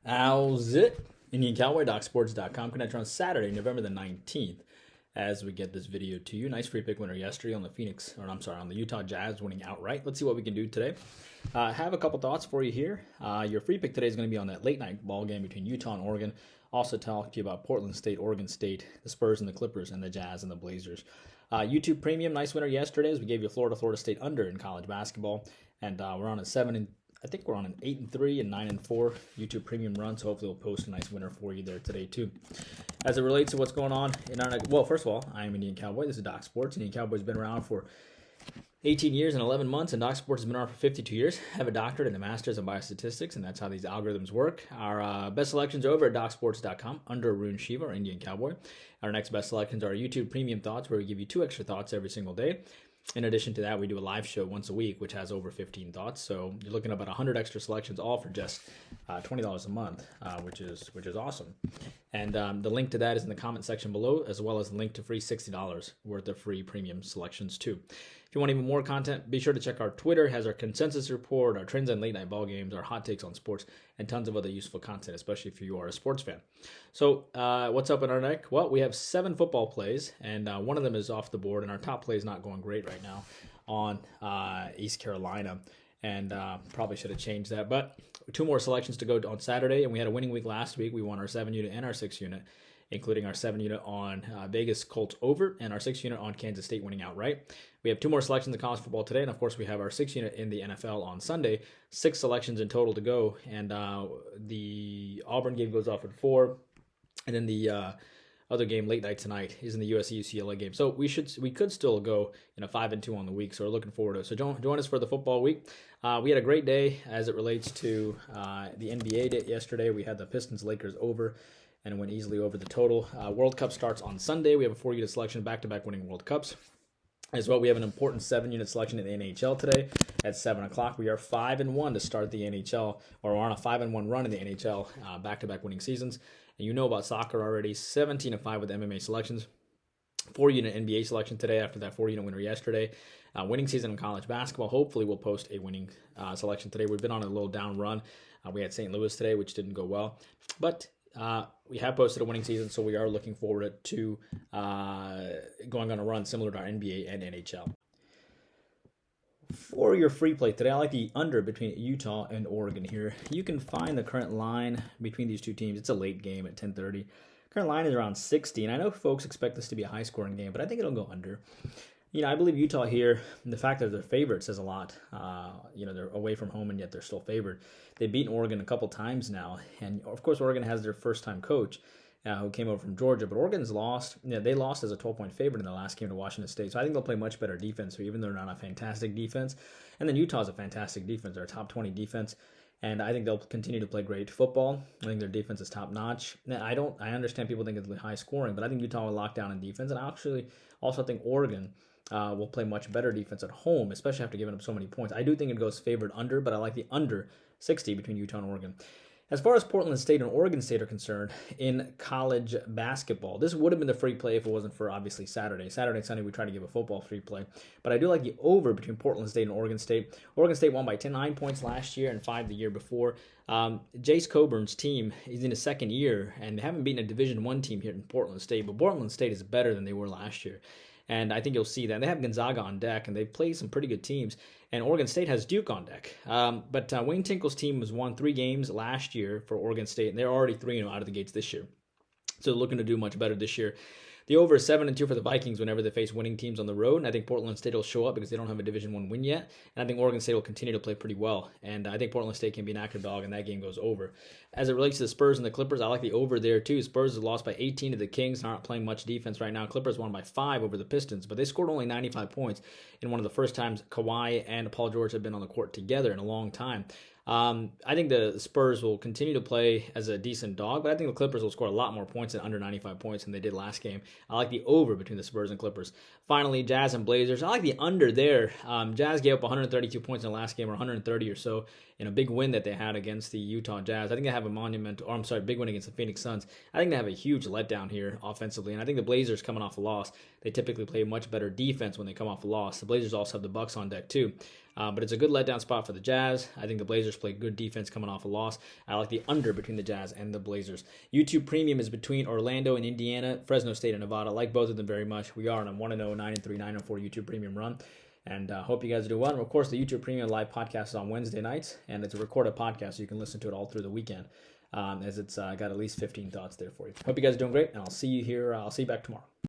Autzen. IndianCowboy.sports.com. Connect on Saturday, November the 19th. As we get this video to you, nice free pick winner yesterday on the Utah Jazz winning outright. Let's see what we can do today. Have a couple thoughts for you here. Your free pick today is going to be on that late night ball game between Utah and Oregon. Also talk to you about Portland State, Oregon State, the Spurs and the Clippers, and the Jazz and the Blazers. YouTube Premium, nice winner yesterday as we gave you Florida State under in college basketball, and we're on we're on an 8-3 and 9-4 YouTube Premium run, so hopefully we'll post a nice winner for you there today too. As it relates to what's going on in our next, well, first of all, I am Indian Cowboy. This is Doc Sports. Indian Cowboy's been around for 18 years and 11 months, and Doc Sports has been around for 52 years. I have a doctorate and a master's in biostatistics, and that's how these algorithms work. Our best selections are over at DocSports.com under Arun Shiva, or Indian Cowboy. Our next best selections are YouTube Premium Thoughts, where we give you 2 extra thoughts every single day. In addition to that, we do a live show once a week, which has over 15 thoughts. So you're looking at about 100 extra selections, all for just $20 a month, which is awesome. And the link to that is in the comment section below, as well as the link to free $60 worth of free premium selections too. If you want even more content, be sure to check our Twitter. It has our consensus report, our trends on late night ball games, our hot takes on sports, and tons of other useful content, especially if you are a sports fan. So what's up in our neck? Well, we have 7 football plays, and one of them is off the board, and our top play is not going great right now on East Carolina, and probably should have changed that. But 2 more selections to go on Saturday, and we had a winning week last week. We won our 7-unit and our 6-unit, including our 7-unit on Vegas Colts over and our 6-unit on Kansas State winning outright. We have 2 more selections in college football today, and of course we have our 6-unit in the NFL on Sunday. 6 selections in total to go, and the Auburn game goes off at 4, and then the other game late night tonight is in the USC-UCLA game. So we could still go 5-2 on the week, so we're looking forward to it. So join us for the football week. We had a great day as it relates to the NBA day yesterday. We had the Pistons-Lakers over, and it went easily over the total. World Cup starts on Sunday. We have a 4-unit selection, back-to-back winning World Cups. As well, we have an important 7-unit selection in the NHL today at 7 o'clock. We are 5-1 to start the NHL, or we're on a 5-1 run in the NHL, back-to-back winning seasons. And you know about soccer already, 17-5 with MMA selections. 4-unit NBA selection today after that 4-unit winner yesterday. Winning season in college basketball. Hopefully we'll post a winning selection today. We've been on a little down run. We had St. Louis today, which didn't go well. But we have posted a winning season, so we are looking forward to going on a run similar to our NBA and NHL. For your free play today, I like the under between Utah and Oregon here. You can find the current line between these two teams. It's a late game at 10:30. Current line is around 60, and I know folks expect this to be a high-scoring game, but I think it'll go under. I believe Utah here, the fact that they're favored says a lot. They're away from home, and yet they're still favored. They've beaten Oregon a couple times now, and of course Oregon has their first-time coach who came over from Georgia, but Oregon's lost. They lost as a 12-point favorite in the last game to Washington State, so I think they'll play much better defense, so even though they're not a fantastic defense. And then Utah's a fantastic defense. They're a top 20 defense, and I think they'll continue to play great football. I think their defense is top-notch. I understand people think it's high-scoring, but I think Utah will lock down in defense, and I actually also think Oregon will play much better defense at home, especially after giving up so many points. I do think it goes favored under, but I like the under 60 between Utah and Oregon. As far as Portland State and Oregon State are concerned in college basketball, this would have been the free play if it wasn't for, obviously, Saturday. Saturday and Sunday, we try to give a football free play. But I do like the over between Portland State and Oregon State. Oregon State won by 9 points last year and 5 the year before. Jace Coburn's team is in his second year, and they haven't beaten a Division I team here in Portland State. But Portland State is better than they were last year. And I think you'll see that. They have Gonzaga on deck, and they've played some pretty good teams. And Oregon State has Duke on deck. But Wayne Tinkle's team has won 3 games last year for Oregon State, and they're already 3-0 out of the gates this year. So they're looking to do much better this year. The over is 7-2 for the Vikings whenever they face winning teams on the road, and I think Portland State will show up because they don't have a Division I win yet, and I think Oregon State will continue to play pretty well, and I think Portland State can be an active dog, and that game goes over. As it relates to the Spurs and the Clippers, I like the over there too. Spurs have lost by 18 to the Kings, and aren't playing much defense right now. Clippers won by 5 over the Pistons, but they scored only 95 points in one of the first times Kawhi and Paul George have been on the court together in a long time. I think the Spurs will continue to play as a decent dog, but I think the Clippers will score a lot more points than under 95 points than they did last game. I like the over between the Spurs and Clippers. Finally, Jazz and Blazers. I like the under there. Jazz gave up 132 points in the last game, or 130 or so big win that they had against the Utah Jazz. I think they have big win against the Phoenix Suns. I think they have a huge letdown here offensively, and I think the Blazers coming off a loss, they typically play much better defense when they come off a loss. The Blazers also have the Bucks on deck too. But it's a good letdown spot for the Jazz. I think the Blazers play good defense coming off a loss. I like the under between the Jazz and the Blazers. YouTube Premium is between Orlando and Indiana, Fresno State and Nevada. I like both of them very much. We are on a 1-0, 9-3, 9-4 YouTube Premium run. And hope you guys do well. And of course, the YouTube Premium live podcast is on Wednesday nights, and it's a recorded podcast, so you can listen to it all through the weekend, as it's got at least 15 thoughts there for you. Hope you guys are doing great, and I'll see you back tomorrow.